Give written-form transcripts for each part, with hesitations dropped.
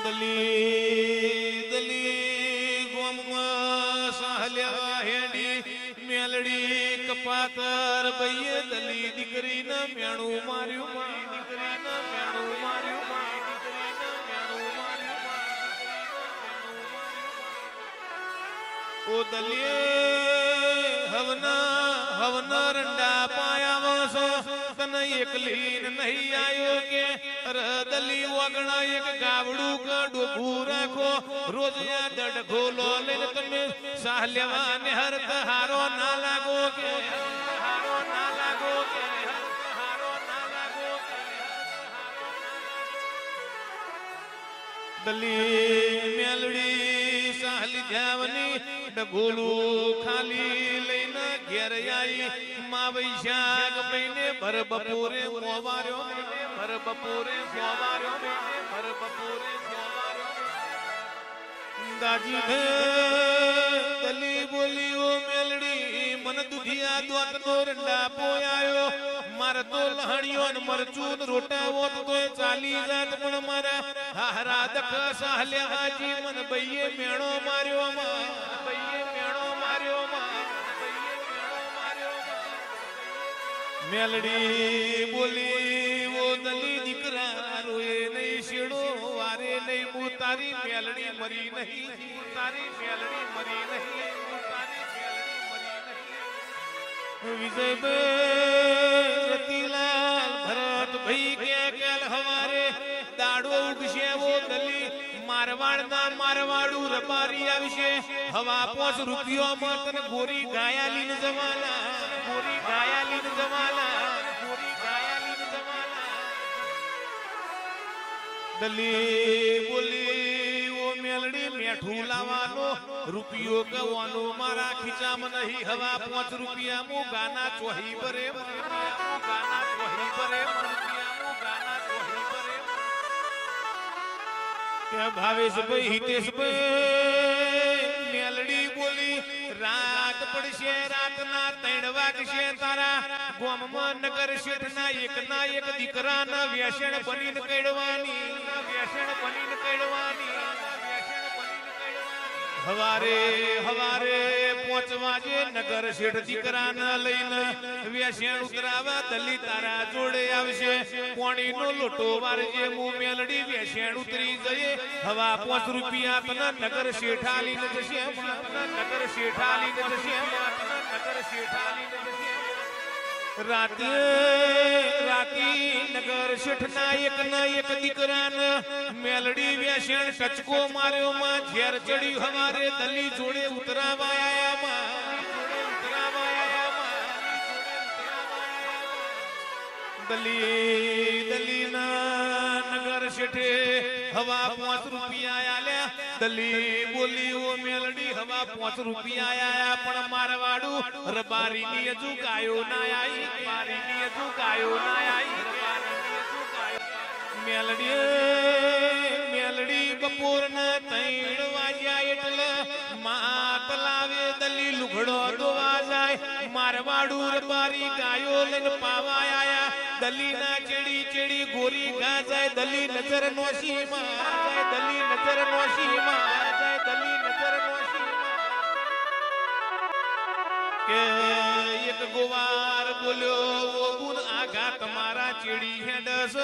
દલી દલી ગોમમાં સાહલ્યા હેડી મેલડી કપાતર બઈએ દલી દીકરીના મેણું માર્યું દીકરીના મેણું માર્યું ઓ દલીએ હવના રંડા પાયા વસો તને એકલીન નહીં આયો કે દલી વગણા એક ગાવડું ડોબું રાખો રોજ આ દડ ખોલો લઈને તમે સાહ લેવા ને હરત હારો ના લાગો કે હારો ના લાગો કે હારો ના લાગો દલી મેલડી સાહ લીધાવની ડગોલું ખાલી લઈને ઘેર આઈ મા વૈશાખ મહિને ભર બપોરે મોવાર્યો ભર બપોરે મોવાર્યો ભર બપોરે દાજી ભે દલી બોલી ઓ મેલડી મન દુધિયા દોતનો રંડા પોયાયો માર તો લહણિયો ને મરચું રોટા હોત તોય ચાલી જાત પણ મારા હારા દખ સાહલે હાજી મન બઈએ મેણો માર્યો માં બઈએ મેણો માર્યો માં બઈએ મેણો માર્યો મેલડી બોલી ઓ દલી દીકરા રોએ નહીં શેડો વારે નહીં મુ તારી મેલડી મરી નહીં તારી મેલડી મરી નહીં તારી મેલડી મરી નહીં વિજય રતિલાલ ભરત ભાઈ કે કેલ હવારે દાડો ઉગશે વો દલી મારવાડના મારવાડું રબારી આવશે હવા 5 રૂપિયો માં તને ગોરી ગાયાલીન જવાલા ગોરી ગાયાલીન જવાલા ગોરી ગાયાલીન જવાલા દલી બોલી ઓ મેલડી મેઠું લાવવાનો રૂપિયો ગવાનો મારા ખીચામાં નહીં હવા 5 રૂપિયા મુ ગાના ચોહી ભરે ગાના ચોહી ભરે રૂપિયા મુ ગાના ચોહી ભરે કે ભાવેશભાઈ હિતેશભાઈ મેલડી બોલી રાત પડશે રાતના 3 વાગશે તારા ગોમમાં નગર શેઠના એક દીકરાના વ્યસન બનીને કડવાની વ્યસન બનીને કડવાની હવારે હવારે 5 વાગે નગર શેઠ દીકરાના લઈને વ્યસન ઉતરાવા દલી તારા જોડે આવશે પાણીનો લોટો વારજે મુ મેલડી વ્યસન ઉતરી જઈએ હવા 5 રૂપિયા તને નગર શેઠાલીને જશે નગર શેઠાલીને જશે નગર શેઠાલીને જશે રાતે રાતી નગર શેઠના એક દીકરાને મેલડી વ્યસન ટચકો માર્યો માં ઝેર ચડી હવારે દલી જોડે ઉતરાવા આયા માં જોડે ઉતરાવા આયા માં દલી દલીના નગર શેઠે હવા 5 રૂપિયા આલ્યા દલી બોલી ઓ મેલડી હવા 5 રૂપિયા આયા પણ મારવાડું રબારીની હજુ ગાયો ના આઈ મારીની હજુ ગાયો ના આઈ રબારીની હજુ ગાયો મેલડી બપોરના 3 વાગ્યા એટલે માત લાવે દલી લુગડો દોવા જાય મારવાડું રબારી ગાયો લઈને પાવા આયા દલીના ચેડી ચેડી ગોરી ગા જાય દલી નજર નોશી માં જાય દલી નજર નોશી માં જાય દલી નજર નોશી કે એક ગોવાર બોલ્યો ઓ ગુણ આઘા તમારા ચેડી હેડસ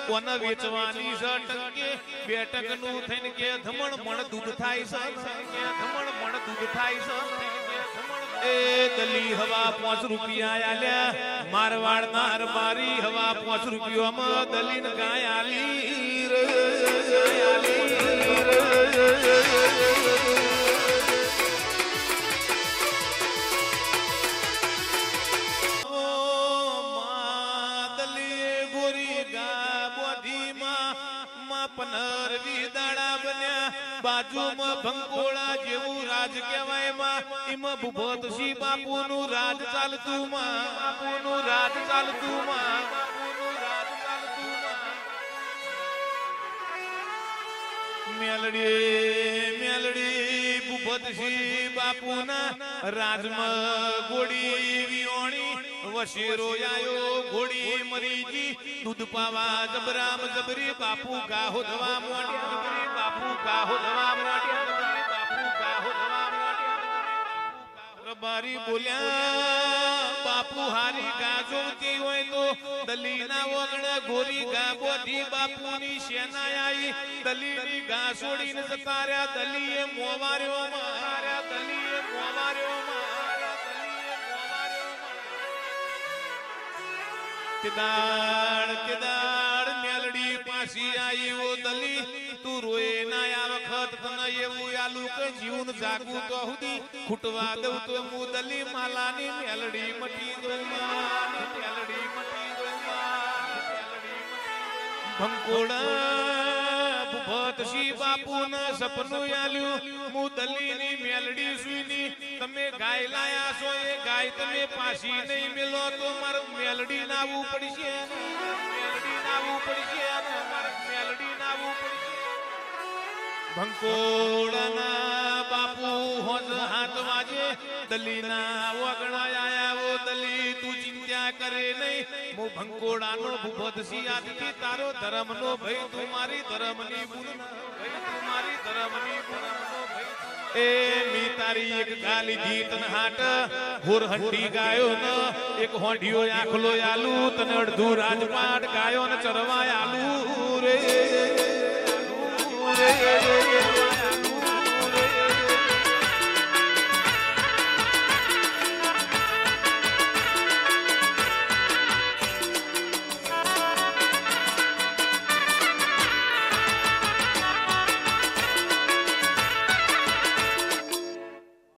કોન વેચવાની છે ટકે 2 ટકનું થઈને કે ધમણ મણ દૂધ થાય છે કે ધમણ મણ દૂધ થાય છે એ દલી હવા 5 રૂપિયા આલ્યા મારવાડના હરબારી હવા 5 રૂપિયામાં દલીન ગાય આલી રે આલી રે પનરવી દાડા બન્યા બાજુમાં ભંગોળા જેવું રાજ કહેવાય માં એમાં ભૂપતસિંહ બાપુનું રાજ ચાલતું માં બાપુનું રાજ ચાલતું માં બાપુનું રાજ ચાલતું માં મેલડી ભૂપતસિંહ બાપુના રાજમાં ગોડી વિયોણી વશેરો આયો ઘોડી મરીજી દૂધ પાવા જબરામ જબરી બાપુ ગાહો ધવા મોડ્યા બાપુ કાહો જવાબ બાપુ કાહો જવાબ રબારી બોલ્યા બાપુ હારી ગાજોતી હોય તો દલીના વગણ ગોરી ગા બોધી બાપુની સેના આવી દલીની ગા છોડીને જતા રહ્યા દલીએ મોવાર્યો માર્યા દલીએ મોવાર્યો કેદાર મેલડી પાછી આવી ઓ દલી તું રોય ના આ વખત તને એવું આલુ કે જીવન જાગું તો હુદી ખૂટવા દઉં તો હું દલી માલાની મેલડી મટી દઉં મેલડી મટી દઉં ભંકોડા ભૂપતસિંહ બાપુના સપનું આલ્યું હું દલીની મેલડી સુઈની તમે ગાય લાયા છો એ ગાય તમે પાછી નહીં મેલો તો મારે મેલડી નાવું પડશે મેલડી નાવું પડશે મારે મેલડી નાવું પડશે ભંકોડાના બાપુ હોજ 7 વાગે દલીના વગણા આયા ઓ દલી તું ચિંતા કરે નહીં હું ભંકોડાનો ભૂપતસિંહ આજથી તારો ધર્મનો ભઈ તું મારી ધર્મની બુન ભઈ તું મારી ધર્મની બુનનો ભઈ એ મી તારી એક ગાલી જીતન હાટ હોર હંડી ગાયો ન એક હોંડિયો આખલો આલુ તને અડધું રાજપાટ ગાયો ને ચરવા આલુ રે